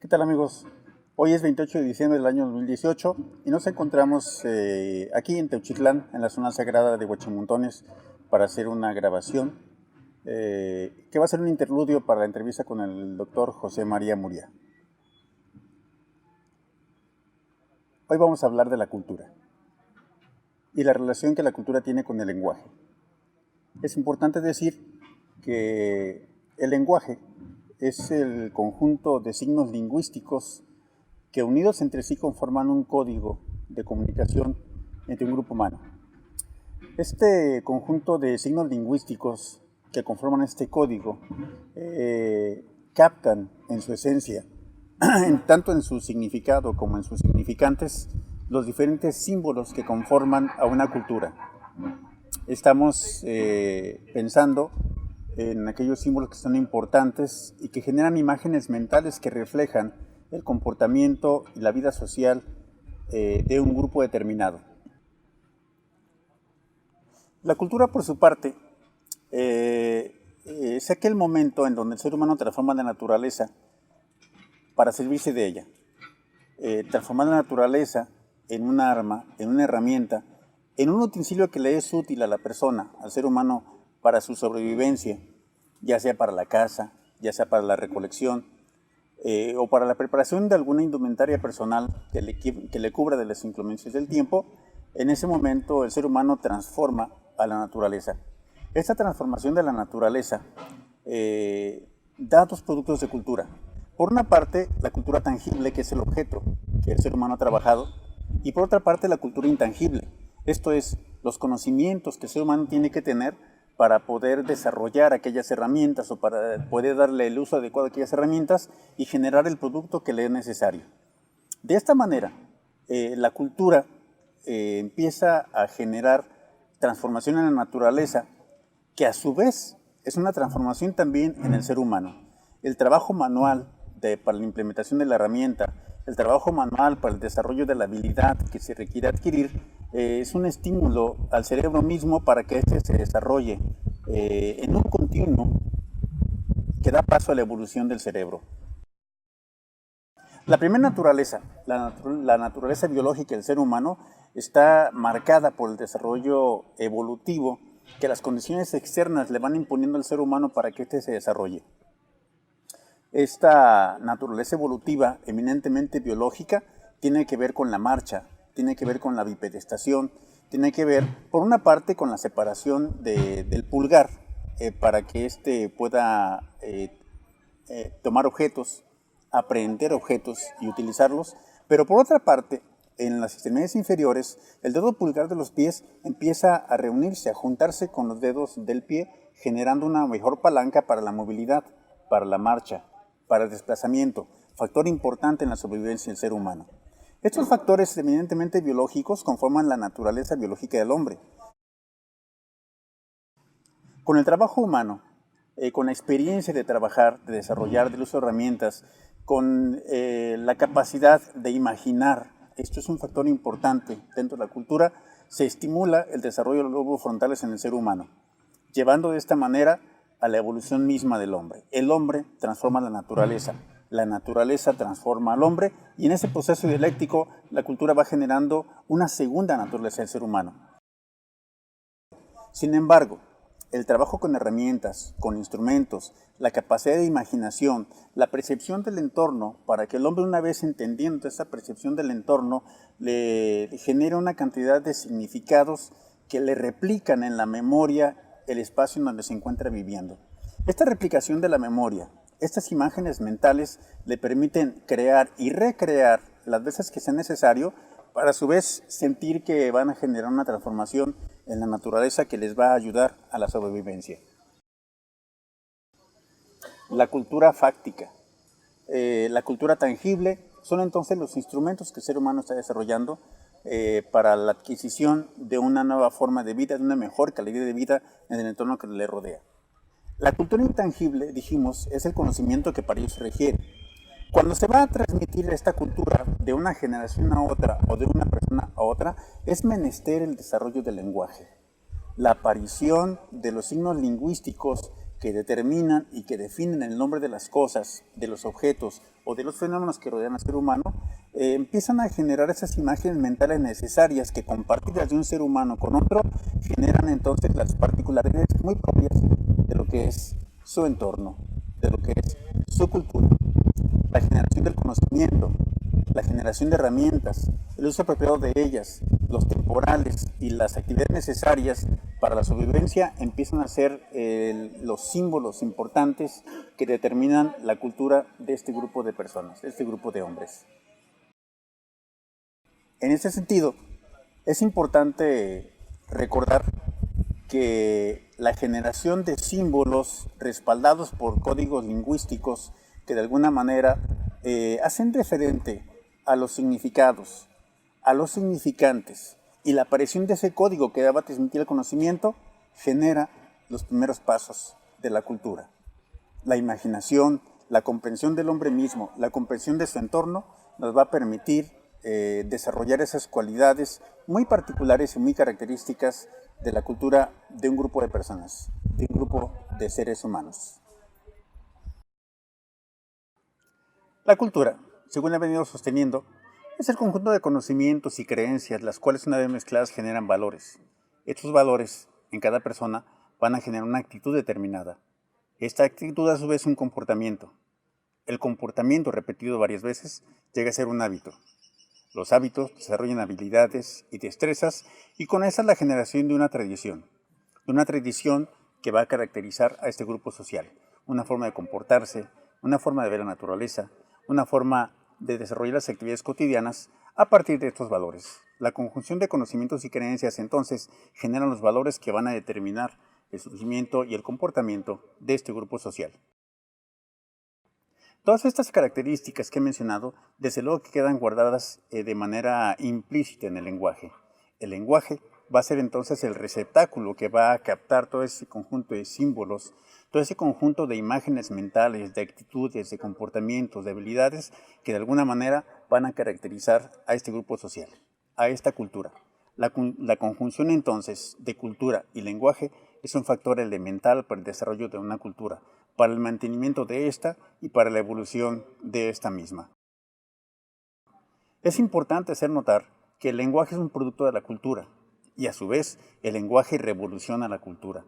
¿Qué tal, amigos? Hoy es 28 de diciembre del año 2018 y nos encontramos aquí en Teuchitlán, en la zona sagrada de Huachimontones, para hacer una grabación que va a ser un interludio para la entrevista con el doctor José María Muria. Hoy vamos a hablar de la cultura y la relación que la cultura tiene con el lenguaje. Es importante decir que el lenguaje es el conjunto de signos lingüísticos que unidos entre sí conforman un código de comunicación entre un grupo humano. Este conjunto de signos lingüísticos que conforman este código captan en su esencia, tanto en su significado como en sus significantes, los diferentes símbolos que conforman a una cultura. Estamos pensando en aquellos símbolos que son importantes y que generan imágenes mentales que reflejan el comportamiento y la vida social de un grupo determinado. La cultura, por su parte, es aquel momento en donde el ser humano transforma la naturaleza para servirse de ella. Transformar la naturaleza en un arma, en una herramienta, en un utensilio que le es útil a la persona, al ser humano, para su sobrevivencia, ya sea para la caza, ya sea para la recolección, o para la preparación de alguna indumentaria personal que le cubra de las inclemencias del tiempo. En ese momento el ser humano transforma a la naturaleza. Esta transformación de la naturaleza da dos productos de cultura. Por una parte, la cultura tangible, que es el objeto que el ser humano ha trabajado, y por otra parte, la cultura intangible. Esto es, los conocimientos que el ser humano tiene que tener para poder desarrollar aquellas herramientas o para poder darle el uso adecuado a aquellas herramientas y generar el producto que le es necesario. De esta manera, la cultura empieza a generar transformación en la naturaleza, que a su vez es una transformación también en el ser humano. El trabajo manual para la implementación de la herramienta, el trabajo manual para el desarrollo de la habilidad que se requiere adquirir, es un estímulo al cerebro mismo para que éste se desarrolle en un continuo que da paso a la evolución del cerebro. La primera naturaleza, la naturaleza biológica del ser humano, está marcada por el desarrollo evolutivo que las condiciones externas le van imponiendo al ser humano para que éste se desarrolle. Esta naturaleza evolutiva, eminentemente biológica, tiene que ver con la marcha, tiene que ver con la bipedestación, tiene que ver, por una parte, con la separación del pulgar para que éste pueda tomar objetos, aprehender objetos y utilizarlos, pero por otra parte, en las extremidades inferiores, el dedo pulgar de los pies empieza a reunirse, a juntarse con los dedos del pie, generando una mejor palanca para la movilidad, para la marcha, para el desplazamiento, factor importante en la sobrevivencia del ser humano. Estos factores eminentemente biológicos conforman la naturaleza biológica del hombre. Con el trabajo humano, con la experiencia de trabajar, de desarrollar, del uso de herramientas, con la capacidad de imaginar, esto es un factor importante dentro de la cultura, se estimula el desarrollo de los lóbulos frontales en el ser humano, llevando de esta manera a la evolución misma del hombre. El hombre transforma la naturaleza transforma al hombre, y en ese proceso dialéctico la cultura va generando una segunda naturaleza del ser humano. Sin embargo, el trabajo con herramientas, con instrumentos, la capacidad de imaginación, la percepción del entorno, para que el hombre, una vez entendiendo esa percepción del entorno, le genere una cantidad de significados que le replican en la memoria el espacio en donde se encuentra viviendo. Esta replicación de la memoria, estas imágenes mentales, le permiten crear y recrear las veces que sea necesario, para a su vez sentir que van a generar una transformación en la naturaleza que les va a ayudar a la sobrevivencia. La cultura fáctica, la cultura tangible, son entonces los instrumentos que el ser humano está desarrollando para la adquisición de una nueva forma de vida, de una mejor calidad de vida en el entorno que le rodea. La cultura intangible, dijimos, es el conocimiento que para ello se requiere. Cuando se va a transmitir esta cultura de una generación a otra o de una persona a otra, es menester el desarrollo del lenguaje. La aparición de los signos lingüísticos que determinan y que definen el nombre de las cosas, de los objetos o de los fenómenos que rodean al ser humano, empiezan a generar esas imágenes mentales necesarias que, compartidas de un ser humano con otro, generan entonces las particularidades muy propias de lo que es su entorno, de lo que es su cultura. La generación del conocimiento, la generación de herramientas, el uso apropiado de ellas, los temporales y las actividades necesarias para la sobrevivencia empiezan a ser los símbolos importantes que determinan la cultura de este grupo de personas, de este grupo de hombres. En ese sentido, es importante recordar que la generación de símbolos respaldados por códigos lingüísticos que de alguna manera hacen referente a los significados, a los significantes, y la aparición de ese código que va a transmitir el conocimiento genera los primeros pasos de la cultura. La imaginación, la comprensión del hombre mismo, la comprensión de su entorno nos va a permitir desarrollar esas cualidades muy particulares y muy características de la cultura de un grupo de personas, de un grupo de seres humanos. La cultura, según he venido sosteniendo, es el conjunto de conocimientos y creencias, las cuales una vez mezcladas generan valores. Estos valores, en cada persona, van a generar una actitud determinada. Esta actitud a su vez es un comportamiento. El comportamiento repetido varias veces llega a ser un hábito. Los hábitos desarrollan habilidades y destrezas y con esa la generación de una tradición que va a caracterizar a este grupo social, una forma de comportarse, una forma de ver la naturaleza, una forma de desarrollar las actividades cotidianas a partir de estos valores. La conjunción de conocimientos y creencias entonces generan los valores que van a determinar el surgimiento y el comportamiento de este grupo social. Todas estas características que he mencionado, desde luego que quedan guardadas de manera implícita en el lenguaje. El lenguaje va a ser entonces el receptáculo que va a captar todo ese conjunto de símbolos, todo ese conjunto de imágenes mentales, de actitudes, de comportamientos, de habilidades que de alguna manera van a caracterizar a este grupo social, a esta cultura. La conjunción entonces de cultura y lenguaje es un factor elemental para el desarrollo de una cultura, para el mantenimiento de esta y para la evolución de esta misma. Es importante hacer notar que el lenguaje es un producto de la cultura y a su vez el lenguaje revoluciona la cultura.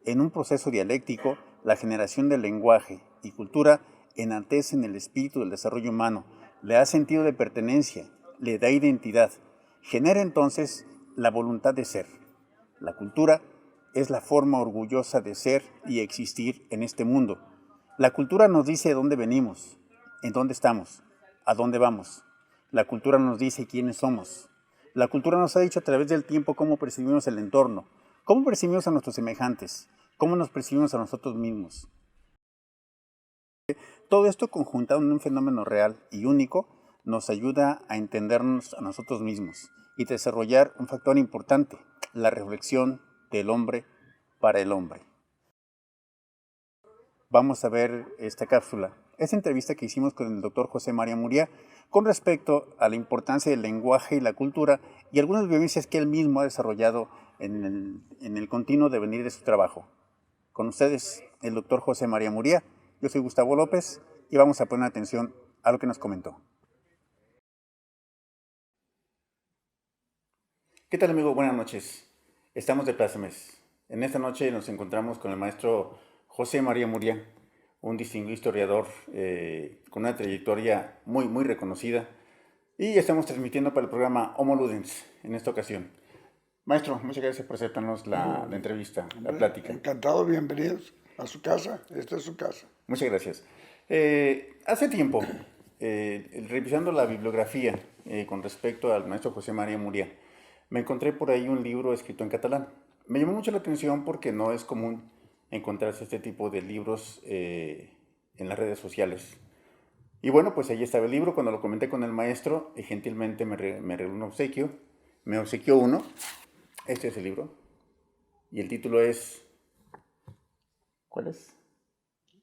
En un proceso dialéctico, la generación del lenguaje y cultura enaltecen el espíritu del desarrollo humano, le da sentido de pertenencia, le da identidad, genera entonces la voluntad de ser. La cultura es la forma orgullosa de ser y existir en este mundo. La cultura nos dice de dónde venimos, en dónde estamos, a dónde vamos. La cultura nos dice quiénes somos. La cultura nos ha dicho a través del tiempo cómo percibimos el entorno, cómo percibimos a nuestros semejantes, cómo nos percibimos a nosotros mismos. Todo esto conjuntado en un fenómeno real y único nos ayuda a entendernos a nosotros mismos y desarrollar un factor importante, la reflexión del hombre para el hombre. Vamos a ver esta cápsula, esta entrevista que hicimos con el doctor José María Muriá con respecto a la importancia del lenguaje y la cultura y algunas vivencias que él mismo ha desarrollado en el continuo devenir de su trabajo. Con ustedes, el doctor José María Muriá. Yo soy Gustavo López y vamos a poner atención a lo que nos comentó. ¿Qué tal, amigo? Buenas noches. Estamos de plácemes. En esta noche nos encontramos con el maestro José María Muriá, un distinguido historiador con una trayectoria muy reconocida, y estamos transmitiendo para el programa Homo Ludens en esta ocasión. Maestro, muchas gracias por aceptarnos la entrevista, la plática. Encantado, bienvenidos a su casa, esta es su casa. Muchas gracias. Hace tiempo, revisando la bibliografía con respecto al maestro José María Muriá, me encontré por ahí un libro escrito en catalán. Me llamó mucho la atención porque no es común encontrarse este tipo de libros en las redes sociales. Y bueno, pues ahí estaba el libro. Cuando lo comenté con el maestro, gentilmente me regaló un obsequio. Me obsequió uno. Este es el libro. Y el título es... ¿Cuál es?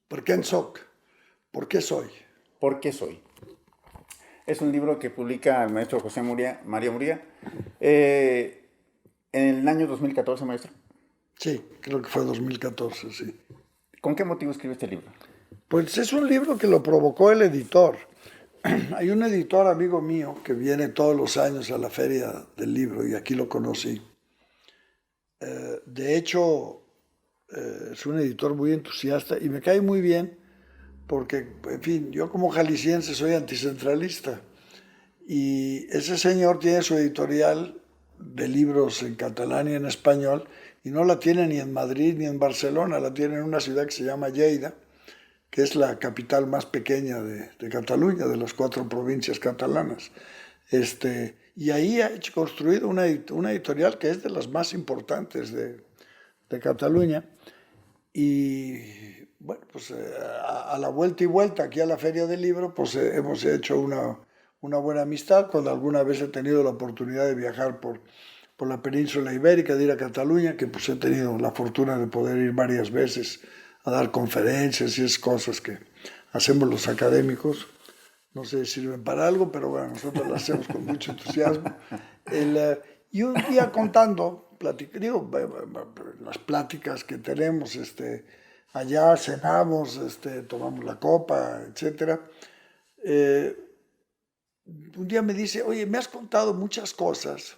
¿Por qué en soc? ¿Por qué soy? ¿Por qué soy? Es un libro que publica el maestro José María Muriá en el año 2014, maestro. Sí, creo que fue 2014, sí. ¿Con qué motivo escribe este libro? Pues es un libro que lo provocó el editor. Hay un editor amigo mío que viene todos los años a la feria del libro y aquí lo conocí. De hecho, es un editor muy entusiasta y me cae muy bien porque, en fin, yo como jalisciense soy anticentralista y ese señor tiene su editorial de libros en catalán y en español y no la tiene ni en Madrid ni en Barcelona, la tiene en una ciudad que se llama Lleida, que es la capital más pequeña de Cataluña, de las 4 provincias catalanas. Y ahí ha construido una editorial que es de las más importantes de Cataluña. Y bueno, pues a la vuelta y vuelta aquí a la Feria del Libro, pues hemos hecho una buena amistad. Cuando alguna vez he tenido la oportunidad de viajar por la península ibérica, de ir a Cataluña, que pues he tenido la fortuna de poder ir varias veces a dar conferencias y esas cosas que hacemos los académicos. No sé si sirven para algo, pero bueno, nosotros las hacemos con mucho entusiasmo. Y un día contando, las pláticas que tenemos, allá cenamos, tomamos la copa, etc. Un día me dice, oye, me has contado muchas cosas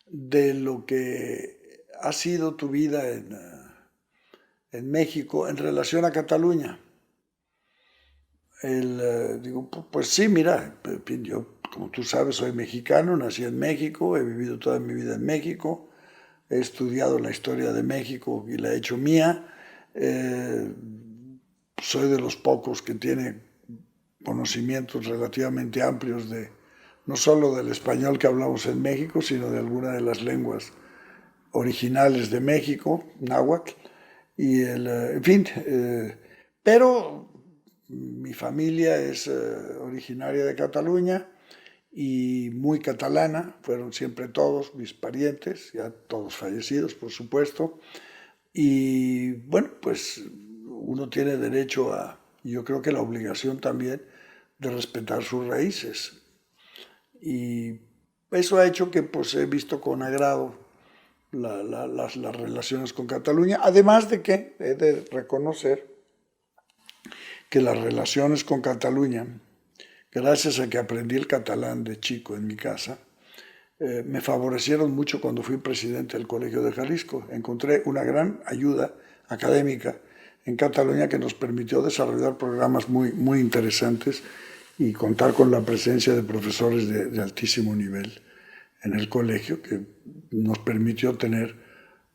de lo que ha sido tu vida en México en relación a Cataluña. Digo, pues sí, mira, yo, como tú sabes, soy mexicano, nací en México, he vivido toda mi vida en México, he estudiado la historia de México y la he hecho mía. Soy de los pocos que tiene conocimientos relativamente amplios no solo del español que hablamos en México, sino de alguna de las lenguas originales de México, náhuatl, y en fin, pero mi familia es originaria de Cataluña y muy catalana, fueron siempre todos mis parientes, ya todos fallecidos, por supuesto, y bueno, pues uno tiene derecho y yo creo que la obligación también, de respetar sus raíces. Y eso ha hecho que pues he visto con agrado las relaciones con Cataluña, además de que he de reconocer que las relaciones con Cataluña, gracias a que aprendí el catalán de chico en mi casa, me favorecieron mucho cuando fui presidente del Colegio de Jalisco. Encontré una gran ayuda académica en Cataluña que nos permitió desarrollar programas muy interesantes y contar con la presencia de profesores de altísimo nivel en el colegio, que nos permitió tener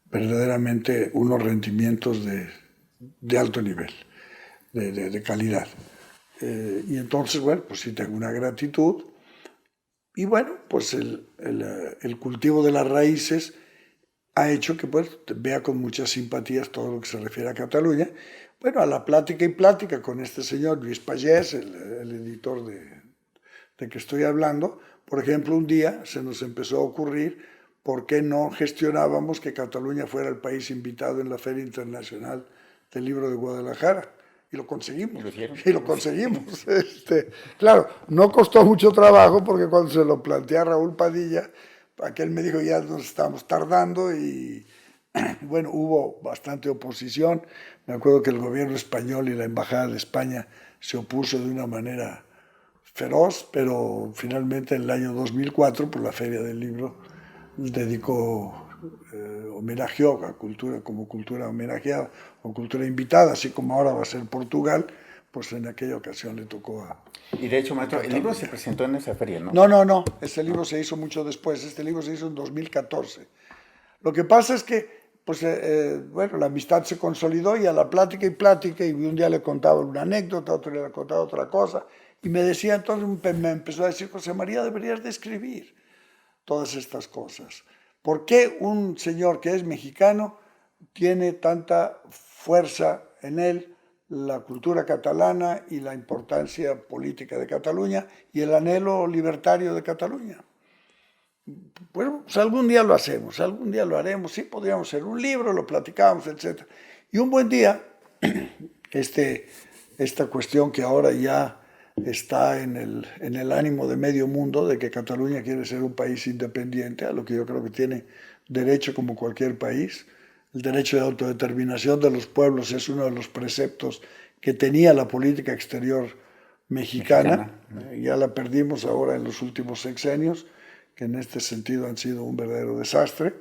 verdaderamente unos rendimientos de alto nivel, de calidad. Y entonces, bueno, pues sí tengo una gratitud. Y bueno, pues el cultivo de las raíces ha hecho que pues, vea con muchas simpatías todo lo que se refiere a Cataluña. Bueno, a la plática y plática con este señor Luis Pagés, el editor de que estoy hablando, por ejemplo, un día se nos empezó a ocurrir por qué no gestionábamos que Cataluña fuera el país invitado en la Feria Internacional del Libro de Guadalajara. Y lo conseguimos. Y lo conseguimos. Claro, no costó mucho trabajo porque cuando se lo planteé a Raúl Padilla, aquel me dijo ya nos estamos tardando y bueno, hubo bastante oposición. Me acuerdo que el gobierno español y la embajada de España se opuso de una manera feroz, pero finalmente en el año 2004, por la Feria del Libro, homenajeó a cultura como cultura homenajeada o cultura invitada, así como ahora va a ser Portugal, pues en aquella ocasión le tocó a... Y de hecho, maestro, el libro se presentó en esa feria, ¿no? No, este libro se hizo mucho después, este libro se hizo en 2014. Lo que pasa es que, pues, bueno, la amistad se consolidó y a la plática y un día le contaba una anécdota, otro día le contaba otra cosa, y me decía, entonces me empezó a decir, José María, deberías de escribir todas estas cosas. ¿Por qué un señor que es mexicano tiene tanta fuerza en él la cultura catalana y la importancia política de Cataluña y el anhelo libertario de Cataluña? Bueno, pues algún día lo hacemos, algún día lo haremos, sí, podríamos hacer un libro, lo platicamos, etc. Y un buen día, esta cuestión que ahora ya está en el ánimo de medio mundo, de que Cataluña quiere ser un país independiente, a lo que yo creo que tiene derecho como cualquier país, El derecho de autodeterminación de los pueblos es uno de los preceptos que tenía la política exterior mexicana. Ya la perdimos ahora en los últimos sexenios, que en este sentido han sido un verdadero desastre.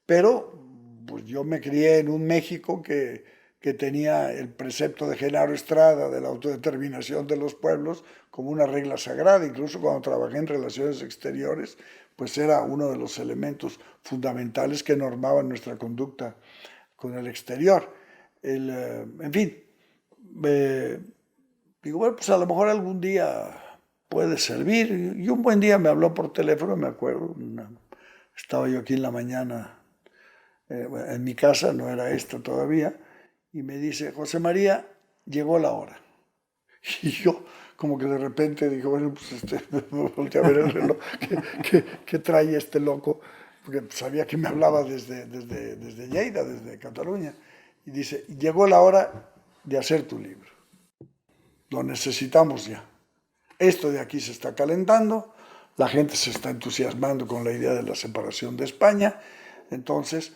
Pero pues yo me crié en un México que tenía el precepto de Genaro Estrada de la autodeterminación de los pueblos como una regla sagrada. Incluso cuando trabajé en relaciones exteriores, pues era uno de los elementos fundamentales que normaban nuestra conducta con el exterior. En fin, digo, bueno, pues a lo mejor algún día puede servir. Y un buen día me habló por teléfono, me acuerdo, estaba yo aquí en la mañana en mi casa, no era esta todavía, y me dice, José María, llegó la hora. Y yo como que de repente dije, bueno, pues me volteé a ver el reloj, ¿qué trae este loco? Porque sabía que me hablaba desde Lleida, desde Cataluña. Y dice, llegó la hora de hacer tu libro. Lo necesitamos ya. Esto de aquí se está calentando, la gente se está entusiasmando con la idea de la separación de España, entonces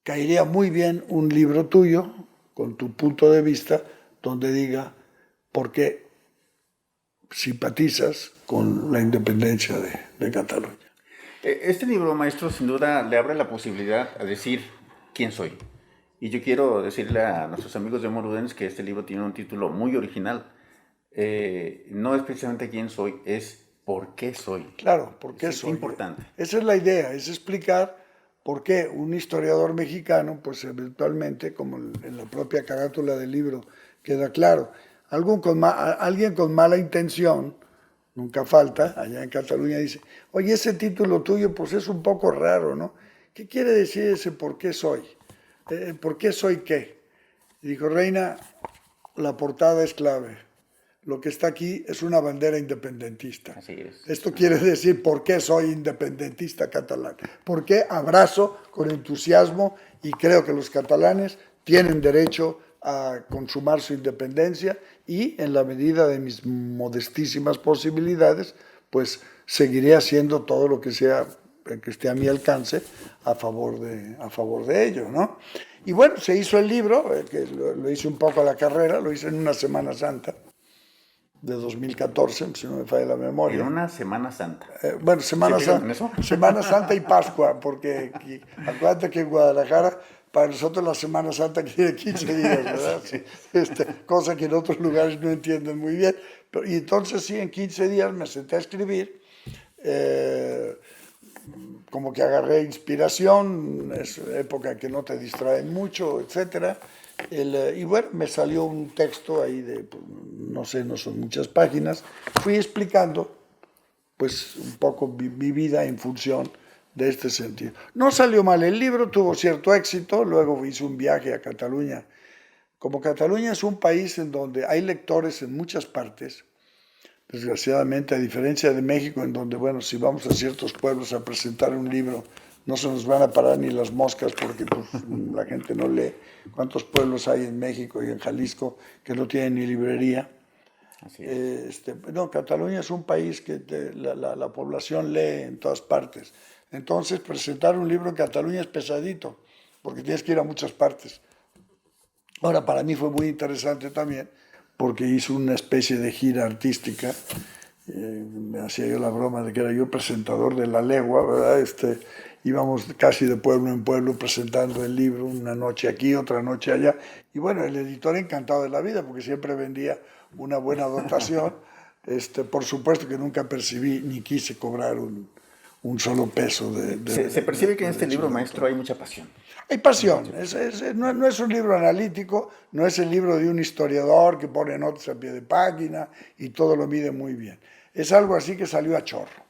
caería muy bien un libro tuyo, con tu punto de vista, donde diga por qué simpatizas con la independencia de Cataluña. Este libro, maestro, sin duda le abre la posibilidad a decir quién soy. Y yo quiero decirle a nuestros amigos de Morudens que este libro tiene un título muy original. No es precisamente quién soy, es por qué soy. Claro, por qué soy. Es importante. Esa es la idea, es explicar por qué un historiador mexicano, pues eventualmente, como en la propia carátula del libro queda claro, alguien con mala intención, nunca falta, allá en Cataluña dice, oye, ese título tuyo pues es un poco raro, ¿no? ¿Qué quiere decir ese por qué soy? ¿Por qué soy qué? Y dijo, Reina, la portada es clave. Lo que está aquí es una bandera independentista. Así es. Esto quiere decir por qué soy independentista catalán, por qué abrazo con entusiasmo y creo que los catalanes tienen derecho a consumar su independencia y en la medida de mis modestísimas posibilidades, pues seguiré haciendo todo lo que sea que esté a mi alcance a favor de ello, ¿no? Y bueno, se hizo el libro, que lo hice un poco a la carrera, lo hice en una Semana Santa de 2014, si no me falla la memoria. En una Semana Santa. Bueno, Semana Santa y Pascua, porque acuérdate que en Guadalajara, para nosotros la Semana Santa tiene 15 días, ¿verdad? Sí. Cosa que en otros lugares no entienden muy bien. Y entonces sí, en 15 días me senté a escribir, como que agarré inspiración, es época que no te distraen mucho, etcétera. Y bueno, me salió un texto ahí de, pues, no sé, no son muchas páginas. Fui explicando, pues, un poco mi vida en función de este sentido. No salió mal el libro, tuvo cierto éxito. Luego hice un viaje a Cataluña. Como Cataluña es un país en donde hay lectores en muchas partes, desgraciadamente, a diferencia de México, en donde, bueno, si vamos a ciertos pueblos a presentar un libro, no se nos van a parar ni las moscas porque pues, la gente no lee. ¿Cuántos pueblos hay en México y en Jalisco que no tienen ni librería? Así es. No, Cataluña es un país que la población lee en todas partes. Entonces, presentar un libro en Cataluña es pesadito, porque tienes que ir a muchas partes. Ahora, para mí fue muy interesante también, porque hice una especie de gira artística. Me hacía yo la broma de que era yo presentador de La Legua, ¿verdad? Íbamos casi de pueblo en pueblo presentando el libro, una noche aquí, otra noche allá. Y bueno, el editor encantado de la vida, porque siempre vendía una buena dotación. Por supuesto que nunca percibí ni quise cobrar un solo peso Se percibe que en este libro, maestro, hay mucha pasión. Hay pasión, no es un libro analítico, no es el libro de un historiador que pone notas a pie de página y todo lo mide muy bien. Es algo así que salió a chorro.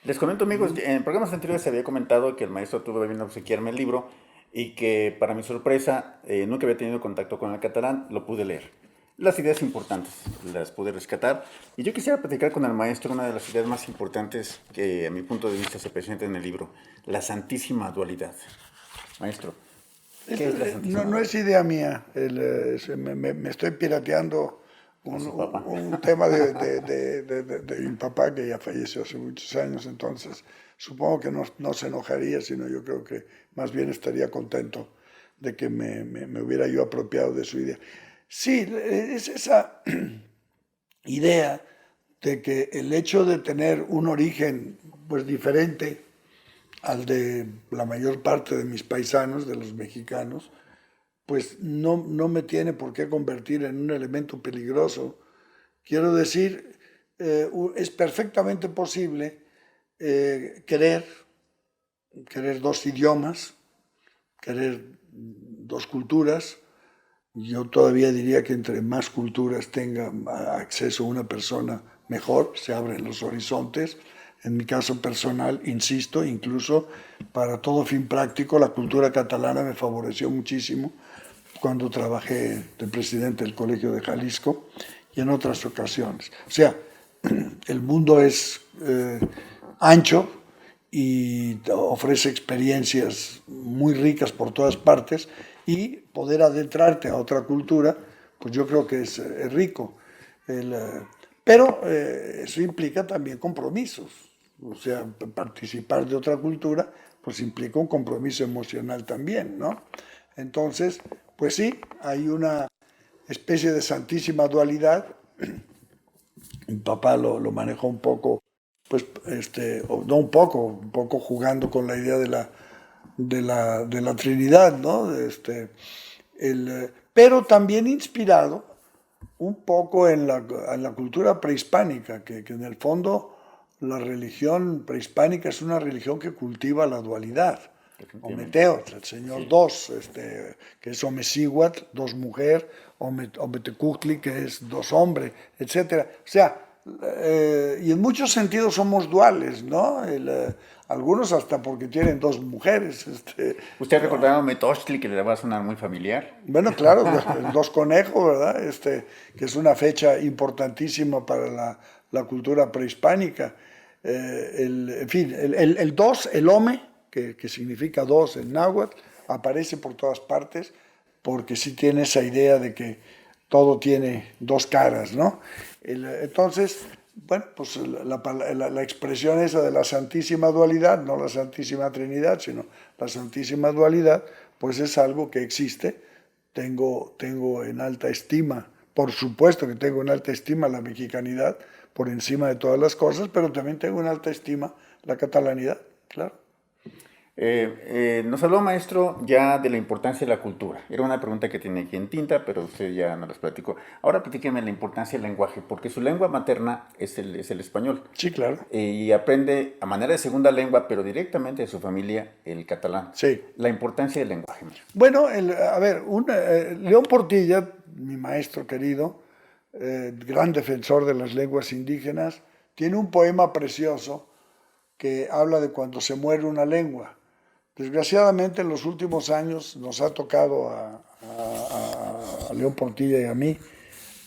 Les comento, amigos, en programas anteriores se había comentado que el maestro tuvo bien obsequiarme el libro y que, para mi sorpresa, nunca había tenido contacto con el catalán, lo pude leer. Las ideas importantes las pude rescatar. Y yo quisiera platicar con el maestro una de las ideas más importantes que, a mi punto de vista, se presenta en el libro, la santísima dualidad. Maestro, ¿qué es la santísima dualidad? No es idea mía, me estoy pirateando un tema de mi papá que ya falleció hace muchos años, entonces supongo que no se enojaría, sino yo creo que más bien estaría contento de que me hubiera yo apropiado de su idea. Sí, es esa idea de que el hecho de tener un origen pues diferente al de la mayor parte de mis paisanos, de los mexicanos, pues no me tiene por qué convertir en un elemento peligroso. Quiero decir, es perfectamente posible querer dos idiomas, querer dos culturas. Yo todavía diría que entre más culturas tenga acceso una persona, mejor, se abren los horizontes. En mi caso personal, insisto, incluso para todo fin práctico, la cultura catalana me favoreció muchísimo cuando trabajé de presidente del Colegio de Jalisco y en otras ocasiones. O sea, el mundo es ancho y ofrece experiencias muy ricas por todas partes, y poder adentrarte a otra cultura, pues yo creo que es rico. Pero eso implica también compromisos. O sea, participar de otra cultura, pues implica un compromiso emocional también, ¿no? Entonces, pues sí, hay una especie de santísima dualidad. Mi papá lo manejó un poco, pues, no un poco jugando con la idea de la Trinidad, ¿no? Pero también inspirado un poco en la cultura prehispánica, que en el fondo la religión prehispánica es una religión que cultiva la dualidad. Ometeotl, el señor sí. Dos, que es Omecíhuatl, dos mujer, Ometecuhtli, que es dos hombre, etc. O sea, y en muchos sentidos somos duales, ¿no? Algunos hasta porque tienen dos mujeres. ¿Usted recordaba a Ometeotl, que le va a sonar muy familiar? Bueno, claro, dos conejos, ¿verdad? Que es una fecha importantísima para la cultura prehispánica. En fin, el dos, el Ome, que significa dos en náhuatl, aparece por todas partes, porque sí tiene esa idea de que todo tiene dos caras, ¿no? Entonces, bueno, pues la expresión esa de la santísima dualidad, no la santísima Trinidad, sino la santísima dualidad, pues es algo que existe. Tengo en alta estima, por supuesto que tengo en alta estima la mexicanidad por encima de todas las cosas, pero también tengo en alta estima la catalanidad, claro. Nos habló, maestro, ya de la importancia de la cultura. Era una pregunta que tenía aquí en tinta, pero usted ya nos las platicó. Ahora platíqueme la importancia del lenguaje, porque su lengua materna es el español. Sí, claro. Y aprende a manera de segunda lengua, pero directamente de su familia, el catalán. Sí. La importancia del lenguaje, maestro. Bueno, a ver, León Portilla, mi maestro querido, gran defensor de las lenguas indígenas, tiene un poema precioso que habla de cuando se muere una lengua. Desgraciadamente en los últimos años nos ha tocado a León Portilla y a mí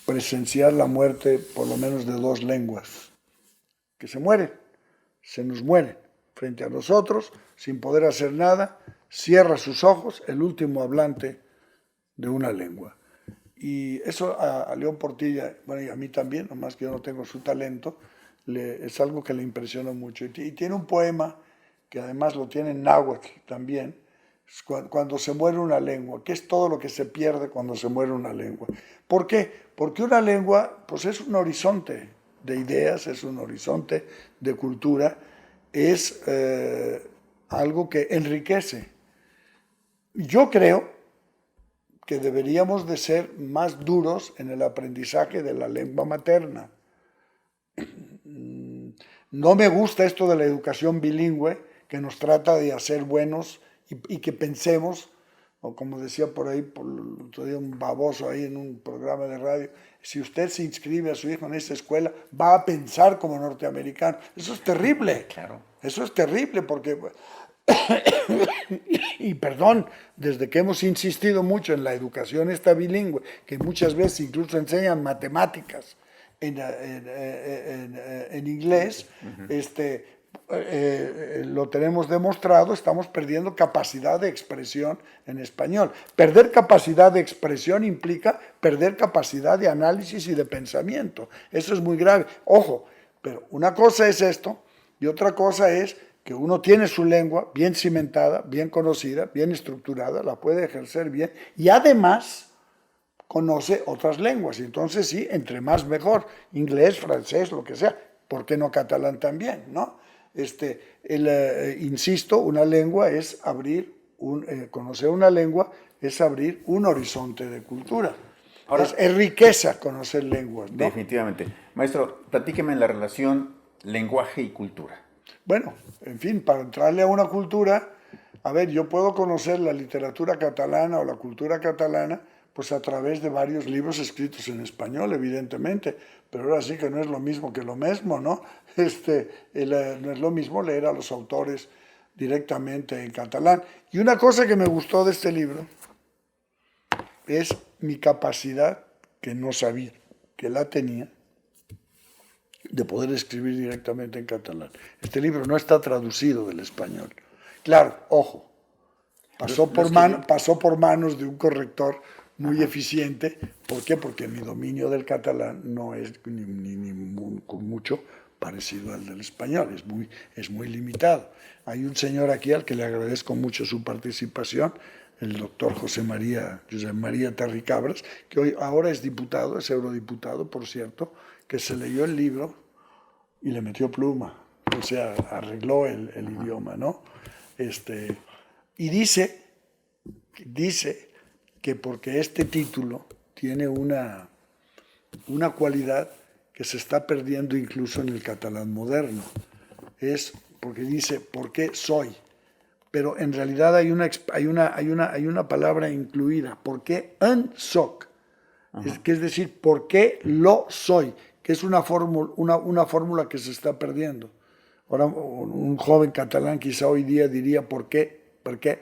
presenciar la muerte por lo menos de dos lenguas, que se mueren, se nos mueren frente a nosotros, sin poder hacer nada, cierra sus ojos el último hablante de una lengua. Y eso a León Portilla, bueno, y a mí también, nomás que yo no tengo su talento, es algo que le impresiona mucho. Y tiene un poema que además lo tiene en náhuatl también, cuando se muere una lengua, que es todo lo que se pierde cuando se muere una lengua. ¿Por qué? Porque una lengua pues es un horizonte de ideas, es un horizonte de cultura, es algo que enriquece. Yo creo que deberíamos de ser más duros en el aprendizaje de la lengua materna. No me gusta esto de la educación bilingüe, que nos trata de hacer buenos y que pensemos, o como decía por ahí, todavía un baboso ahí en un programa de radio, si usted se inscribe a su hijo en esa escuela, va a pensar como norteamericano. Eso es terrible. Claro. Eso es terrible porque... y perdón, desde que hemos insistido mucho en la educación esta bilingüe, que muchas veces incluso enseñan matemáticas en inglés, lo tenemos demostrado, estamos perdiendo capacidad de expresión en español. Perder capacidad de expresión implica perder capacidad de análisis y de pensamiento. Eso es muy grave. Ojo, pero una cosa es esto y otra cosa es que uno tiene su lengua bien cimentada, bien conocida, bien estructurada, la puede ejercer bien y además conoce otras lenguas. Y entonces sí, entre más mejor, inglés, francés, lo que sea, ¿por qué no catalán también? ¿No? Insisto, una lengua es abrir, conocer una lengua es abrir un horizonte de cultura. Ahora, es riqueza conocer lenguas, ¿no? Definitivamente. Maestro, platíqueme la relación lenguaje y cultura. Bueno, en fin, para entrarle a una cultura, a ver, yo puedo conocer la literatura catalana o la cultura catalana pues a través de varios libros escritos en español, evidentemente, pero ahora sí que no es lo mismo que lo mismo, ¿no? No es lo mismo leer a los autores directamente en catalán. Y una cosa que me gustó de este libro es mi capacidad, que no sabía que la tenía, de poder escribir directamente en catalán. Este libro no está traducido del español. Claro, ojo, pasó por manos de un corrector muy eficiente. ¿Por qué? Porque mi dominio del catalán no es ni con mucho parecido al del español, es muy limitado. Hay un señor aquí al que le agradezco mucho su participación, el doctor José María Terricabras, que ahora es diputado, es eurodiputado, por cierto, que se leyó el libro y le metió pluma, o sea, arregló el idioma, ¿no? Y dice que porque este título tiene una cualidad que se está perdiendo incluso en el catalán moderno, es porque dice, ¿por qué soy? Pero en realidad hay una palabra incluida, ¿por qué en soc? Es decir, ¿por qué lo soy? Que es una fórmula que se está perdiendo. Ahora, un joven catalán quizá hoy día diría, ¿por qué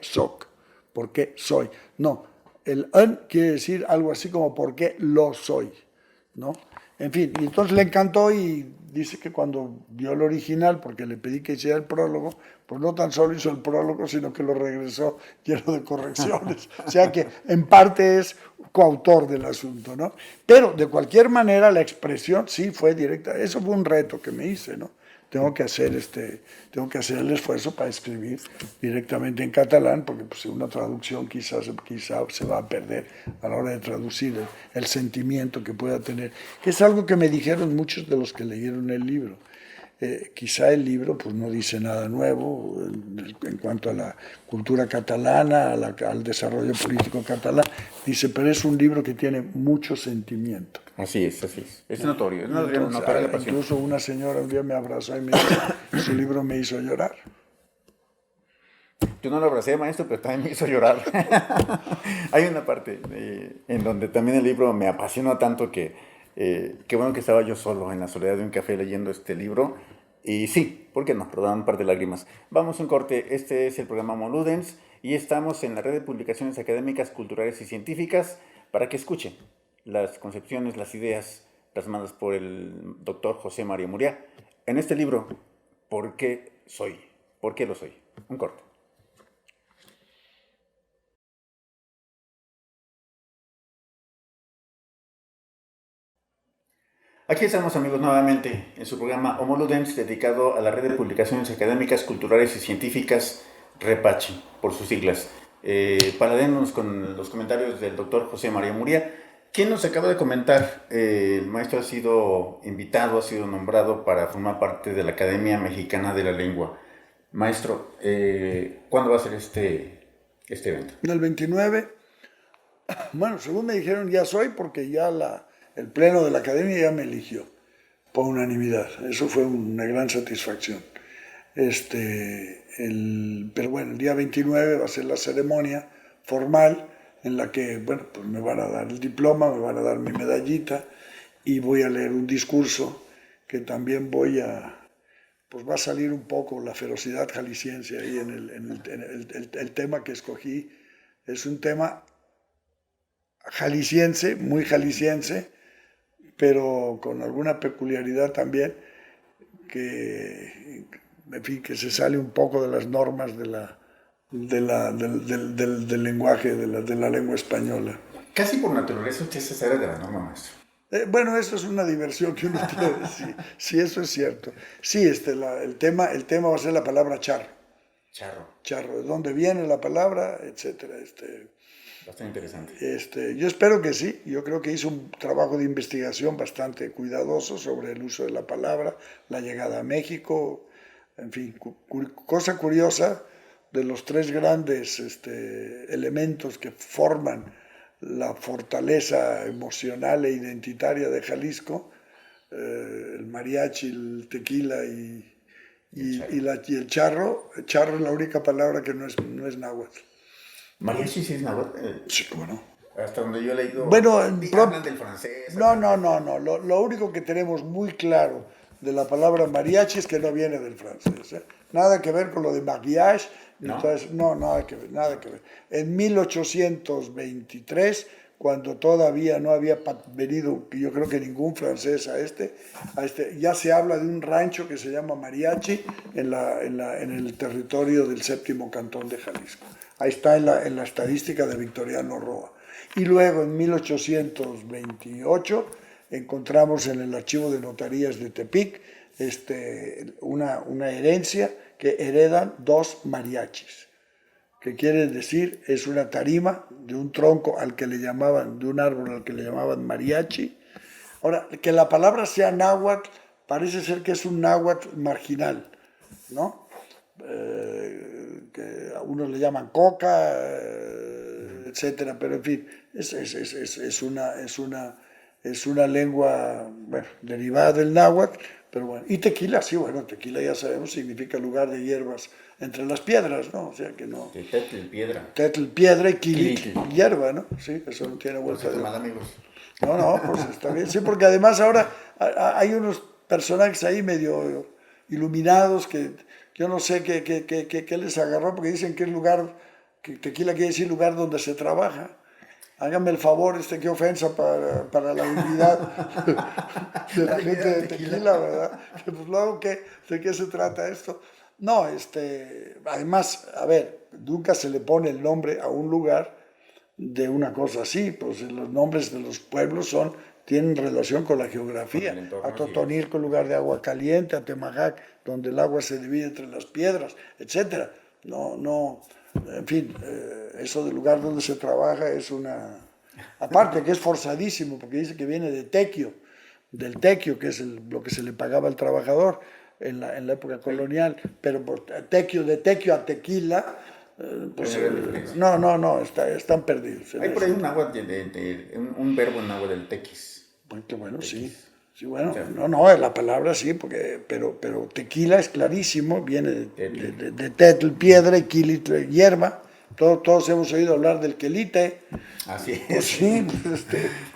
soc? ¿Por qué soy? No, el en quiere decir algo así como, ¿por qué lo soy? ¿No? En fin, y entonces le encantó y dice que cuando vio el original, porque le pedí que hiciera el prólogo, pues no tan solo hizo el prólogo, sino que lo regresó lleno de correcciones. O sea que en parte es coautor del asunto, ¿no? Pero de cualquier manera la expresión sí fue directa. Eso fue un reto que me hice, ¿no? Tengo que hacer el esfuerzo para escribir directamente en catalán, porque pues, una traducción quizás se va a perder a la hora de traducir el sentimiento que pueda tener, que es algo que me dijeron muchos de los que leyeron el libro. Quizá el libro pues, no dice nada nuevo en cuanto a la cultura catalana, al desarrollo político catalán, dice, pero es un libro que tiene mucho sentimiento. Así es. Es notorio, es notorio la pasión. Incluso una señora un día me abrazó y me dijo, su libro me hizo llorar. Yo no lo abracé, maestro, pero también me hizo llorar. Hay una parte en donde también el libro me apasionó tanto que bueno que estaba yo solo en la soledad de un café leyendo este libro. Y sí, ¿por qué no? Rodaban un par de lágrimas. Vamos a un corte. Este es el programa Homo Ludens y estamos en la red de publicaciones académicas, culturales y científicas para que escuchen las concepciones, las ideas plasmadas por el doctor José María Muriá en este libro, ¿por qué soy? ¿Por qué lo soy? Un corte. Aquí estamos, amigos, nuevamente en su programa Homo Ludens, dedicado a la red de publicaciones académicas, culturales y científicas, REPACHI, por sus siglas. Paradémonos con los comentarios del doctor José María Muriá, quien nos acaba de comentar, el maestro ha sido invitado, ha sido nombrado para formar parte de la Academia Mexicana de la Lengua. Maestro, ¿cuándo va a ser este evento? El 29, bueno, según me dijeron ya soy, porque ya el pleno de la academia ya me eligió por unanimidad. Eso fue una gran satisfacción. Pero bueno, el día 29 va a ser la ceremonia formal en la que, bueno, pues me van a dar el diploma, me van a dar mi medallita y voy a leer un discurso que también pues va a salir un poco la ferocidad jalisciense ahí en el tema que escogí. Es un tema jalisciense, muy jalisciense, pero con alguna peculiaridad también que se sale un poco de las normas del lenguaje, de la lengua española. Casi por naturaleza usted se sale de la norma, maestro. Bueno, eso es una diversión que uno tiene, sí, sí, eso es cierto. Sí, el tema va a ser la palabra charro. Charro. Charro, de dónde viene la palabra, etcétera. Bastante interesante. Yo espero que sí. Yo creo que hizo un trabajo de investigación bastante cuidadoso sobre el uso de la palabra, la llegada a México, en fin, cosa curiosa de los tres grandes elementos que forman la fortaleza emocional e identitaria de Jalisco, el mariachi, el tequila y el charro. El charro es la única palabra que no es náhuatl. Mariachi sí es náhuatl. Sí, cómo no. Hasta donde yo he leído, Bueno, hablan del francés. no, no, no, no. Lo único que tenemos muy claro de la palabra mariachi es que no viene del francés. ¿Eh? Nada que ver con lo de mariage. ¿No? Entonces, no, nada que ver, nada que ver. En 1823, cuando todavía no había venido, yo creo que ningún francés ya se habla de un rancho que se llama Mariachi en el territorio del séptimo cantón de Jalisco. Ahí está en la estadística de Victoriano Roa. Y luego en 1828 encontramos en el archivo de notarías de Tepic una herencia que heredan dos mariachis, que quiere decir es una tarima de un tronco de un árbol al que le llamaban mariachi. Ahora, que la palabra sea náhuatl, parece ser que es un náhuatl marginal, ¿no? Que a unos le llaman coca, etcétera, pero en fin, es una lengua, bueno, derivada del náhuatl, pero bueno. Y tequila, sí, bueno, tequila ya sabemos significa lugar de hierbas entre las piedras, ¿no? O sea que no. Tetl, piedra. Tetl, piedra y quilit, hierba, ¿no? Sí, eso no tiene vuelta de... mal, amigos. No, pues está bien. Sí, porque además ahora hay unos personajes ahí medio iluminados que yo no sé qué les agarró, porque dicen que es lugar, que tequila quiere decir lugar donde se trabaja. Háganme el favor, qué ofensa para la dignidad de la gente de tequila, ¿verdad? Que pues luego, ¿de qué se trata esto? No, además, a ver, nunca se le pone el nombre a un lugar de una cosa así, pues los nombres de los pueblos tienen relación con la geografía. A Totonilco, lugar de agua caliente, a Temajac, donde el agua se divide entre las piedras, etcétera. No, en fin, eso del lugar donde se trabaja es una... Aparte que es forzadísimo, porque dice que viene de tequio, del tequio, que es lo que se le pagaba al trabajador en la época colonial, pero de tequio a tequila... pues, no, están perdidos. Hay por ahí un verbo en agua del tequis. Bueno, sí. Sí, bueno, no, la palabra sí, pero tequila es clarísimo, viene de tetl, piedra, y quilit, hierba. Todos hemos oído hablar del quelite. Así es. Pues sí,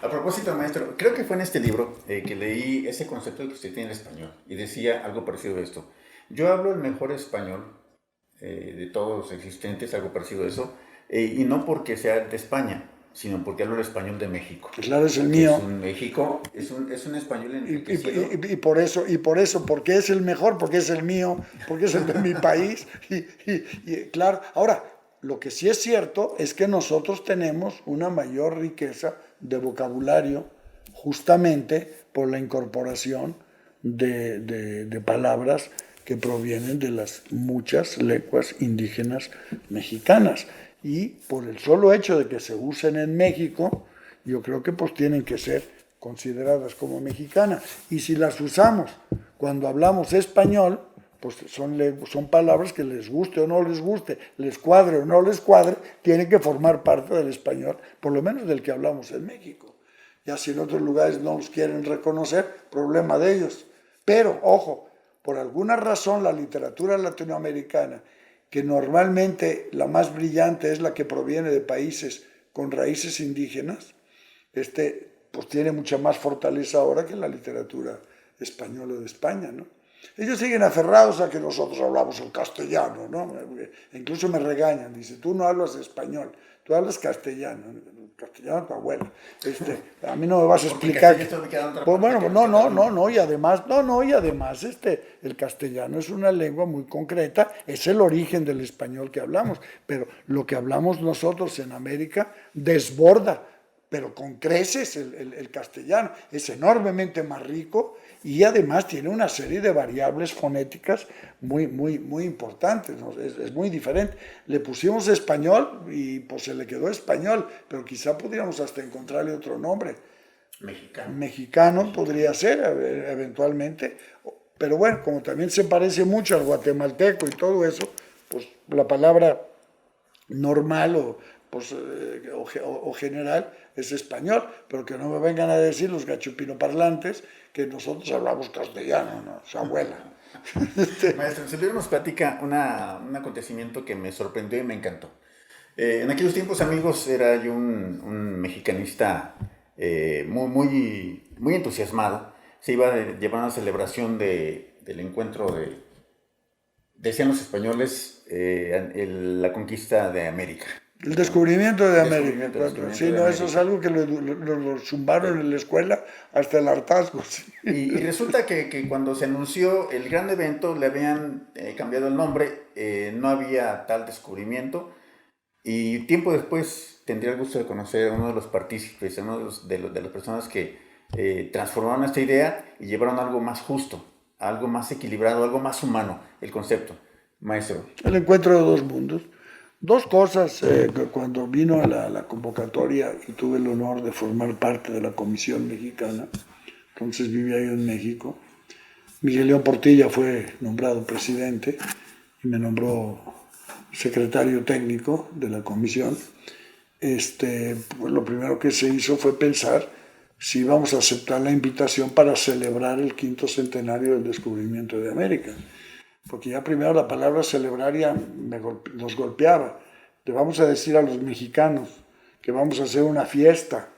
A propósito, maestro, creo que fue en este libro que leí ese concepto que usted tiene en español y decía algo parecido a esto. Yo hablo el mejor español de todos los existentes, algo parecido a eso, y no porque sea de España, sino porque hablo el español de México. Claro, es el mío. Es un México, es un español enriquecido. Y por eso, porque es el mejor, porque es el mío, porque es el de mi país. Y claro, ahora, lo que sí es cierto es que nosotros tenemos una mayor riqueza de vocabulario justamente por la incorporación de palabras que provienen de las muchas lenguas indígenas mexicanas. Y por el solo hecho de que se usen en México, yo creo que pues tienen que ser consideradas como mexicanas. Y si las usamos cuando hablamos español, pues son palabras que les guste o no les guste, les cuadre o no les cuadre, tienen que formar parte del español, por lo menos del que hablamos en México. Ya si en otros lugares no los quieren reconocer, problema de ellos. Pero, ojo, por alguna razón la literatura latinoamericana, que normalmente la más brillante es la que proviene de países con raíces indígenas, pues tiene mucha más fortaleza ahora que la literatura española de España, ¿no? Ellos siguen aferrados a que nosotros hablamos el castellano, ¿no? Incluso me regañan, dice, tú no hablas español, tú hablas castellano. Castellano es tu abuela. A mí no me vas a explicar. Pues bueno, no, y además, el castellano es una lengua muy concreta, es el origen del español que hablamos, pero lo que hablamos nosotros en América desborda pero con creces el castellano. Es enormemente más rico y además tiene una serie de variables fonéticas muy importantes, ¿no? Es muy diferente. Le pusimos español y pues se le quedó español, pero quizá podríamos hasta encontrarle otro nombre. Mexicano. Mexicano podría ser eventualmente, pero bueno, como también se parece mucho al guatemalteco y todo eso, pues la palabra normal o general es español, pero que no me vengan a decir los gachupinoparlantes que nosotros hablamos castellano, ¿no? Su abuela. Maestro, siempre nos platica un acontecimiento que me sorprendió y me encantó. En aquellos tiempos, amigos, era yo un mexicanista muy entusiasmado. Se iba a llevar una celebración del encuentro decían los españoles, la conquista de América. El descubrimiento de América. Descubrimiento Sí, de no, América. eso es algo que lo zumbaron en la escuela hasta el hartazgo. Sí. Y resulta que cuando se anunció el gran evento le habían cambiado el nombre, no había tal descubrimiento. Y tiempo después tendría el gusto de conocer a uno de los partícipes, a uno de las personas que transformaron esta idea y llevaron algo más justo, algo más equilibrado, algo más humano, el concepto. Maestro. El encuentro de dos mundos. Dos cosas, cuando vino a la convocatoria y tuve el honor de formar parte de la Comisión Mexicana, entonces vivía yo en México, Miguel León Portilla fue nombrado presidente y me nombró secretario técnico de la comisión. Pues lo primero que se hizo fue pensar si íbamos a aceptar la invitación para celebrar el 5º centenario del descubrimiento de América. Porque ya primero la palabra celebrar ya nos golpeaba. Le vamos a decir a los mexicanos que vamos a hacer una fiesta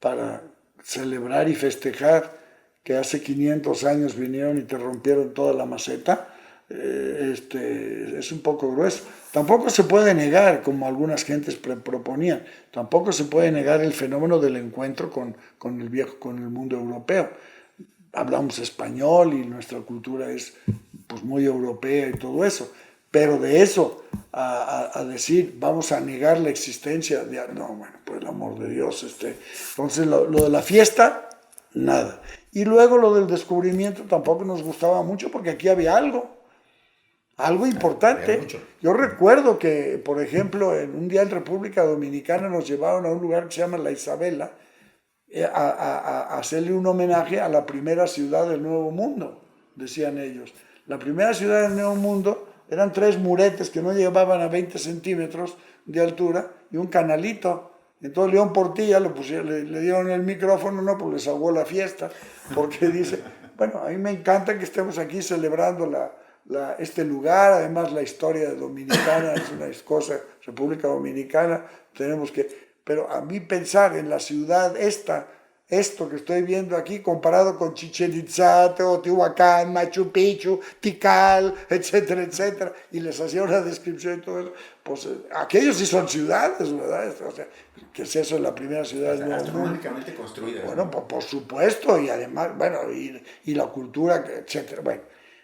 para celebrar y festejar que hace 500 años vinieron y te rompieron toda la maceta. Es un poco grueso. Tampoco se puede negar, como algunas gentes proponían, tampoco se puede negar el fenómeno del encuentro con el mundo europeo. Hablamos español y nuestra cultura es pues muy europea y todo eso, pero de eso a decir vamos a negar la existencia de, no, bueno, por el amor de Dios, entonces lo de la fiesta, nada. Y luego lo del descubrimiento tampoco nos gustaba mucho porque aquí había algo importante. Yo recuerdo que, por ejemplo, en un día en República Dominicana nos llevaron a un lugar que se llama La Isabela a hacerle un homenaje a la primera ciudad del Nuevo Mundo, decían ellos. La primera ciudad del Nuevo Mundo eran 3 muretes que no llevaban a 20 centímetros de altura y un canalito. Entonces León Portilla le dieron el micrófono, no, pues les ahogó la fiesta, porque dice, bueno, a mí me encanta que estemos aquí celebrando este lugar, además la historia dominicana es una cosa, República Dominicana, tenemos que... Pero a mí pensar en la ciudad esto que estoy viendo aquí, comparado con Chichén Itzá, Teotihuacán, Machu Picchu, Tikal, etcétera, etcétera, y les hacía una descripción y todo eso, pues aquellos sí son ciudades, ¿verdad? O sea, ¿qué es eso de la primera ciudad del Nuevo Mundo? Astronómicamente construidas. Bueno, ¿no? por supuesto, y además, bueno, y la cultura, etcétera, bueno.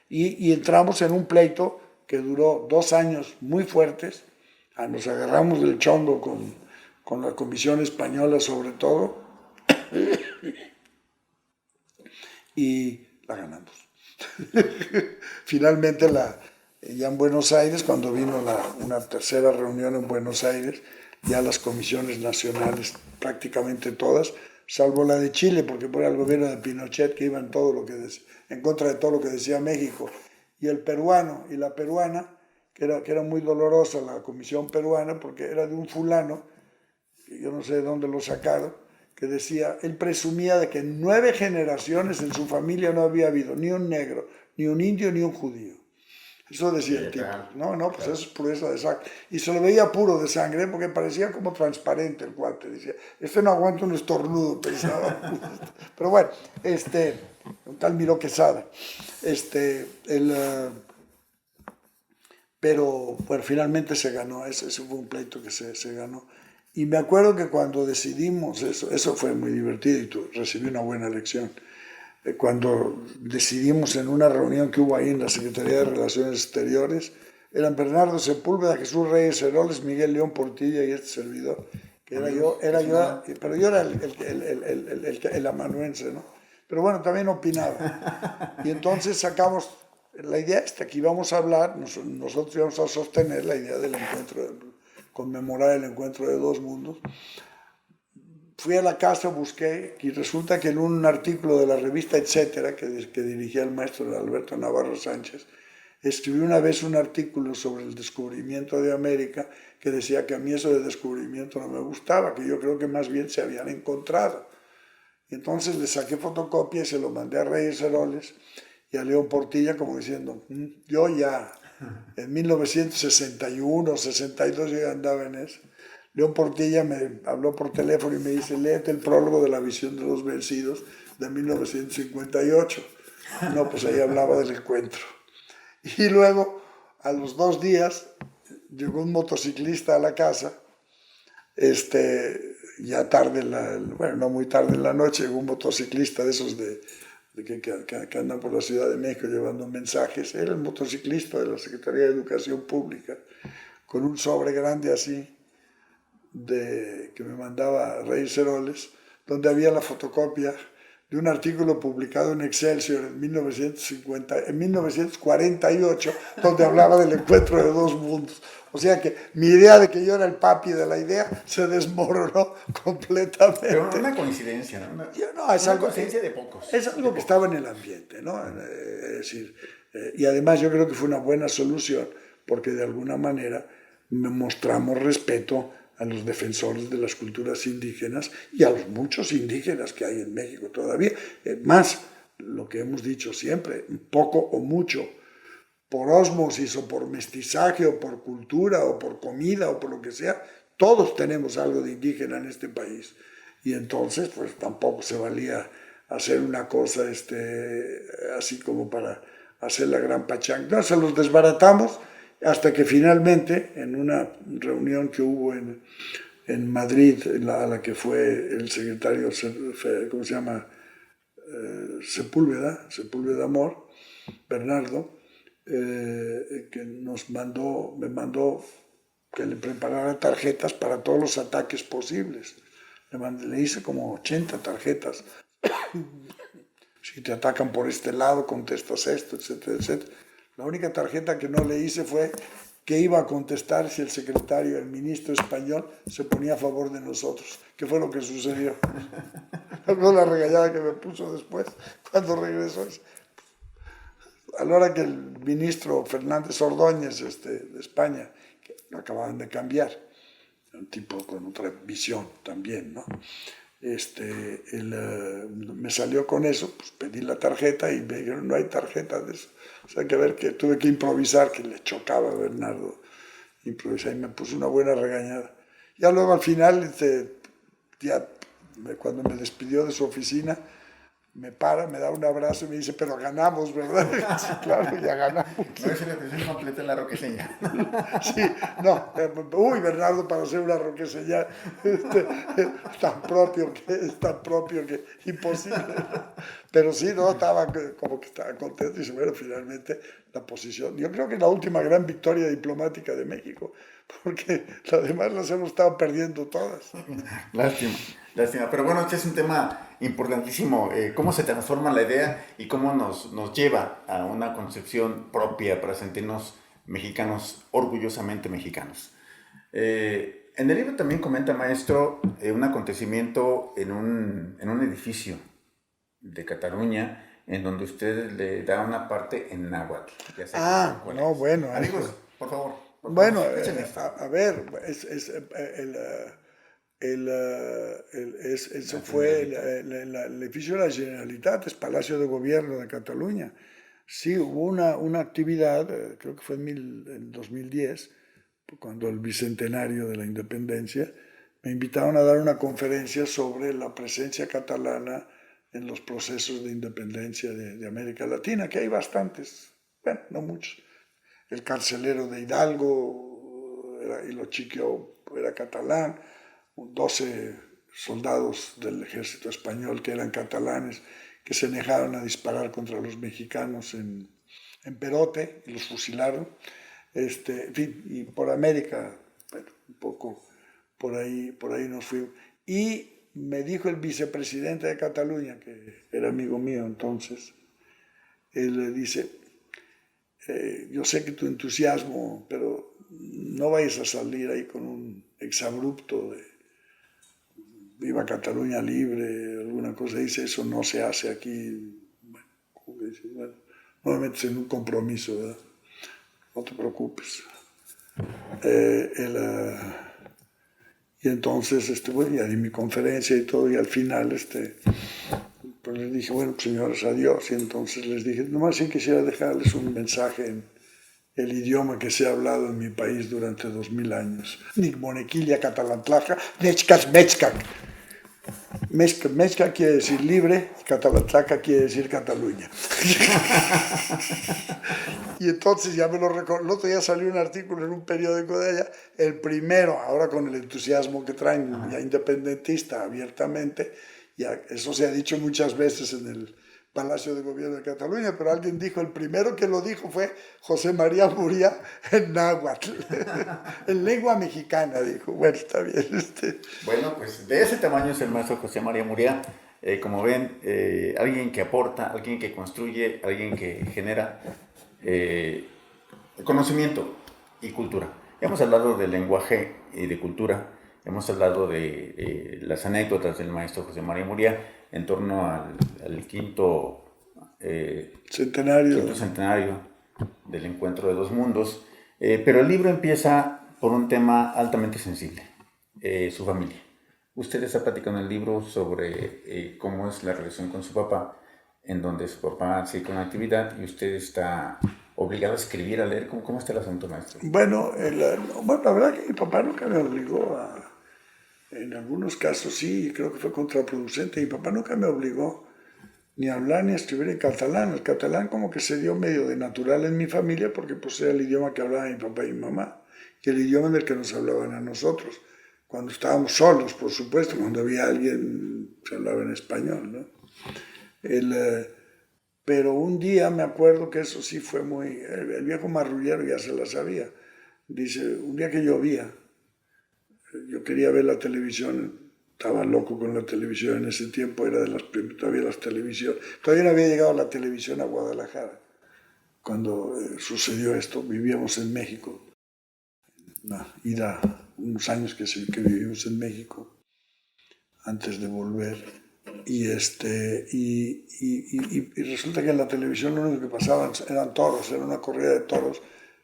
Y entramos en un pleito que duró 2 años muy fuertes, nos agarramos del chongo con la Comisión Española sobre todo, y la ganamos. Finalmente, ya en Buenos Aires, cuando vino una tercera reunión en Buenos Aires, ya las comisiones nacionales, prácticamente todas, salvo la de Chile, porque por el gobierno de Pinochet, que iba en contra de todo lo que decía México, y el peruano y la peruana, que era muy dolorosa la comisión peruana, porque era de un fulano, que yo no sé de dónde lo sacaron, que decía, él presumía de que en 9 generaciones en su familia no había habido ni un negro, ni un indio, ni un judío. Eso decía el tipo. No, pues eso es pureza de sangre. Y se lo veía puro de sangre porque parecía como transparente el cuate. Decía, no aguanta un estornudo, pensaba. Pero bueno, un tal Miró Quesada. Pero bueno, finalmente se ganó. Ese fue un pleito que se ganó. Y me acuerdo que cuando decidimos eso fue muy divertido y recibí una buena lección. Cuando decidimos en una reunión que hubo ahí en la Secretaría de Relaciones Exteriores, eran Bernardo Sepúlveda, Jesús Reyes Heroles, Miguel León Portilla y este servidor, que pero yo era el amanuense, ¿no? Pero bueno, también opinaba. Y entonces sacamos la idea esta, que íbamos a hablar, nosotros íbamos a sostener la idea del encuentro, conmemorar el encuentro de dos mundos. Fui a la casa, busqué, y resulta que en un artículo de la revista Etcétera, que dirigía el maestro Alberto Navarro Sánchez, escribió una vez un artículo sobre el descubrimiento de América, que decía que a mí eso de descubrimiento no me gustaba, que yo creo que más bien se habían encontrado. Y entonces le saqué fotocopia y se lo mandé a Reyes Heroles y a León Portilla como diciendo, yo ya, en 1961, 62 yo ya andaba en eso. León Portilla me habló por teléfono y me dice, léete el prólogo de La visión de los vencidos de 1958. No, pues ahí hablaba del encuentro. Y luego, a los 2 días, llegó un motociclista a la casa, ya tarde, bueno, no muy tarde en la noche, llegó un motociclista de esos que andan por la Ciudad de México llevando mensajes. Era el motociclista de la Secretaría de Educación Pública, con un sobre grande así, que me mandaba Reyes Heroles, donde había la fotocopia de un artículo publicado en Excelsior en 1948, donde hablaba del encuentro de dos mundos. O sea que mi idea de que yo era el papi de la idea se desmoronó completamente. Pero una coincidencia, ¿no? Es algo, coincidencia de pocos. Es algo que estaba en el ambiente, ¿no? Es decir, y además yo creo que fue una buena solución, porque de alguna manera mostramos respeto a los defensores de las culturas indígenas y a los muchos indígenas que hay en México todavía. Más, lo que hemos dicho siempre, poco o mucho, por ósmosis o por mestizaje o por cultura o por comida o por lo que sea, todos tenemos algo de indígena en este país. Y entonces, pues tampoco se valía hacer una cosa así como para hacer la gran pachanga. No, se los desbaratamos hasta que finalmente, en una reunión que hubo en Madrid, a la que fue el secretario, ¿cómo se llama? Sepúlveda Amor, Bernardo, que me mandó que le preparara tarjetas para todos los ataques posibles. Le hice como 80 tarjetas. Si te atacan por este lado, contestas esto, etcétera, etcétera. La única tarjeta que no le hice fue que iba a contestar si el ministro español, se ponía a favor de nosotros, que fue lo que sucedió. Luego la regañada que me puso después, cuando regresó. A la hora que el ministro Fernández Ordóñez de España, que acababan de cambiar, un tipo con otra visión también, ¿no? Me salió con eso, pues pedí la tarjeta y me dijeron, no hay tarjeta de eso. O sea, que tuve que improvisar, que le chocaba a Bernardo. Improvisé y me puso una buena regañada. Ya luego al final, cuando me despidió de su oficina, me da un abrazo y me dice, pero ganamos, ¿verdad? Sí, claro, ya ganamos. No es la atención completa en la roqueseña. Sí, no, Bernardo, para hacer una roqueseña tan propio que imposible. Pero sí, no, como que estaba contento y bueno, finalmente la posición. Yo creo que la última gran victoria diplomática de México, porque las demás las hemos estado perdiendo todas. Lástima. Pero bueno, este es un tema importantísimo, cómo se transforma la idea y cómo nos lleva a una concepción propia para sentirnos mexicanos, orgullosamente mexicanos. En el libro también comenta, maestro, un acontecimiento en un edificio de Cataluña, en donde usted le da una parte en náhuatl. No, bueno. Amigos, por favor. Bueno, a ver, eso fue el edificio de la Generalitat, es Palacio de Gobierno de Cataluña. Sí, hubo una actividad, creo que fue en 2010, cuando el bicentenario de la independencia, me invitaron a dar una conferencia sobre la presencia catalana en los procesos de independencia de América Latina, que hay bastantes, bueno, no muchos. El carcelero de Hidalgo, Hilo Chiquio, era catalán, 12 soldados del ejército español que eran catalanes, que se negaron a disparar contra los mexicanos en Perote y los fusilaron. En fin, y por América, bueno, un por ahí nos fuimos. Y me dijo el vicepresidente de Cataluña, que era amigo mío entonces, él le dice, yo sé que tu entusiasmo, pero no vayas a salir ahí con un exabrupto de viva Cataluña libre, alguna cosa. Dice, eso no se hace aquí. Bueno, no me metes en un compromiso, ¿verdad? No te preocupes. Y entonces, bueno, ya di mi conferencia y todo, y al final, pues les dije, bueno, pues, señores, adiós. Y entonces les dije, nomás sí quisiera dejarles un mensaje en el idioma que se ha hablado en mi país durante 2000 años. Nik monequilla catalantlaja, nechkas mechkak. Mechkak quiere decir libre, catalantlaja quiere decir Cataluña. Y entonces ya me lo recuerdo. El otro día salió un artículo en un periódico de allá, el primero, ahora con el entusiasmo que traen, ya independentista abiertamente, ya eso se ha dicho muchas veces en el Palacio de Gobierno de Cataluña, pero alguien dijo, el primero que lo dijo fue José María Muria en náhuatl, en lengua mexicana, dijo. Bueno, está bien. Bueno, pues de ese tamaño es el maestro José María Muria. Como ven, alguien que aporta, alguien que construye, alguien que genera conocimiento y cultura. Hemos hablado del lenguaje y de cultura, hemos hablado de las anécdotas del maestro José María Muria en torno al quinto centenario del encuentro de dos mundos, pero el libro empieza por un tema altamente sensible, su familia. Usted está platicando en el libro sobre cómo es la relación con su papá, en donde su papá sigue con la actividad y usted está obligado a escribir, a leer. ¿Cómo está el asunto, maestro? Bueno, la verdad que mi papá nunca me obligó a... En algunos casos sí, creo que fue contraproducente. Mi papá nunca me obligó ni a hablar ni a escribir en catalán. El catalán como que se dio medio de natural en mi familia porque pues era el idioma que hablaba mi papá y mi mamá y el idioma en el que nos hablaban a nosotros. Cuando estábamos solos, por supuesto, cuando había alguien se hablaba en español, ¿no? Pero un día me acuerdo que eso sí fue muy... El viejo marrullero ya se la sabía. Dice, un día que llovía, yo quería ver la televisión, estaba loco con la televisión en ese tiempo, era de todavía las televisiones, todavía no había llegado la televisión a Guadalajara. Cuando sucedió esto, vivíamos en México, unos años que vivimos en México, antes de volver, y resulta que en la televisión lo único que pasaban eran toros, era una corrida de toros,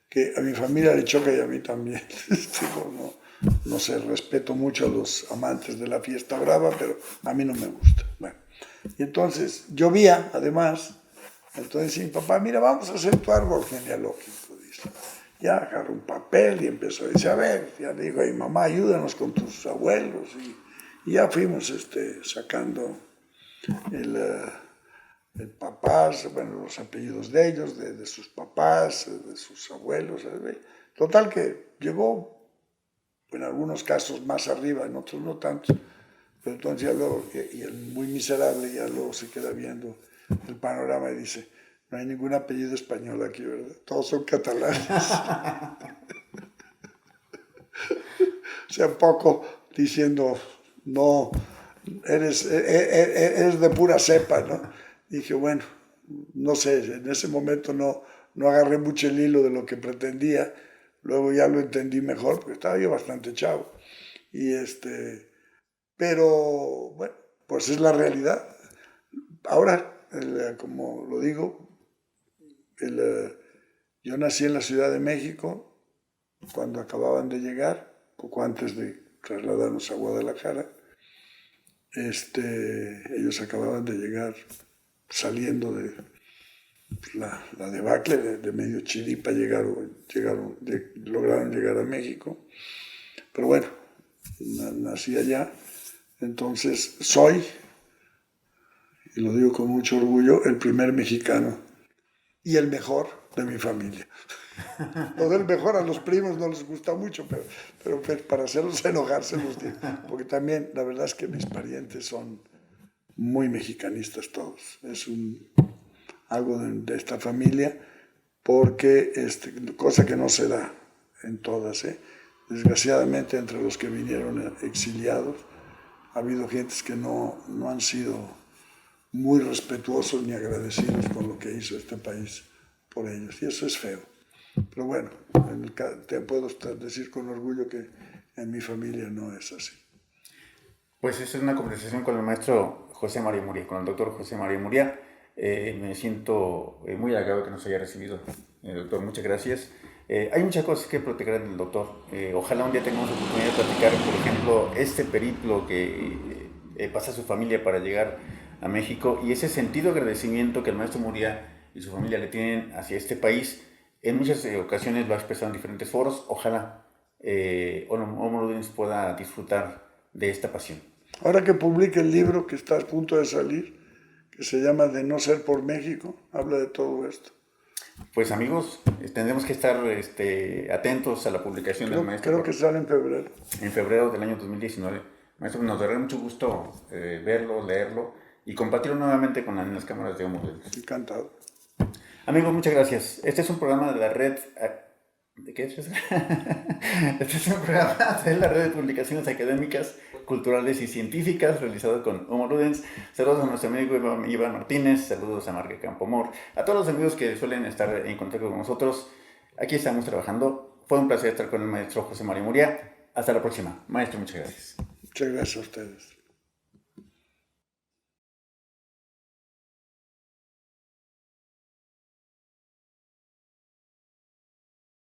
que a mi familia le choca y a mí también. No sé, respeto mucho a los amantes de la fiesta brava, pero a mí no me gusta. Bueno, y entonces llovía, además, entonces mi papá, mira, vamos a hacer tu árbol genealógico, dice. Ya agarró un papel y empezó a decir, a ver, ya le digo, ay mamá, ayúdanos con tus abuelos, y ya fuimos sacando el papás, bueno, los apellidos de ellos, de sus papás, de sus abuelos. Total que llegó, en algunos casos más arriba, en otros no tanto, pero entonces ya luego, y el muy miserable ya luego se queda viendo el panorama y dice, no hay ningún apellido español aquí, ¿verdad? Todos son catalanes. O sea, un poco diciendo, no, eres de pura cepa, ¿no? Dije, bueno, no sé, en ese momento no agarré mucho el hilo de lo que pretendía, luego ya lo entendí mejor, porque estaba yo bastante chavo. Pero, bueno, pues es la realidad. Ahora, como lo digo, yo nací en la Ciudad de México cuando acababan de llegar, poco antes de trasladarnos a Guadalajara. Ellos acababan de llegar saliendo de la debacle de medio chiripa, lograron llegar a México. Pero bueno, nací allá, entonces soy, y lo digo con mucho orgullo, el primer mexicano y el mejor de mi familia. Lo del mejor a los primos no les gusta mucho, pero para hacerlos enojar se los digo, porque también la verdad es que mis parientes son muy mexicanistas todos. Es algo de esta familia, porque cosa que no se da en todas, Desgraciadamente, entre los que vinieron exiliados, ha habido gentes que no han sido muy respetuosos ni agradecidos con lo que hizo este país por ellos. Y eso es feo. Pero bueno, te puedo decir con orgullo que en mi familia no es así. Pues esta es una conversación con el maestro José María Muria, con el doctor José María Muria. Me siento muy halagado que nos haya recibido, doctor. Muchas gracias. Hay muchas cosas que platicar del doctor. Ojalá un día tengamos la oportunidad de platicar, por ejemplo, este periplo que pasa su familia para llegar a México y ese sentido de agradecimiento que el maestro Muria y su familia le tienen hacia este país. En muchas ocasiones lo ha expresado en diferentes foros. Ojalá Homo Ludens pueda disfrutar de esta pasión. Ahora que publique el libro que está a punto de salir, que se llama De no ser por México, habla de todo esto. Pues amigos, tendremos que estar atentos a la publicación del maestro. Creo que sale en febrero. En febrero del año 2019. Maestro, nos dará mucho gusto verlo, leerlo y compartirlo nuevamente con las cámaras de Homo Ludens. Encantado. Amigos, muchas gracias. Este es un programa de la red... ¿De qué es eso? Este es un programa de la red de publicaciones académicas, culturales y científicas realizado con Homo Ludens. Saludos a nuestro amigo Iván Martínez, saludos a Marga Campomor, a todos los amigos que suelen estar en contacto con nosotros. Aquí estamos trabajando. Fue un placer estar con el maestro José María Muria. Hasta la próxima. Maestro, muchas gracias. Muchas gracias a ustedes.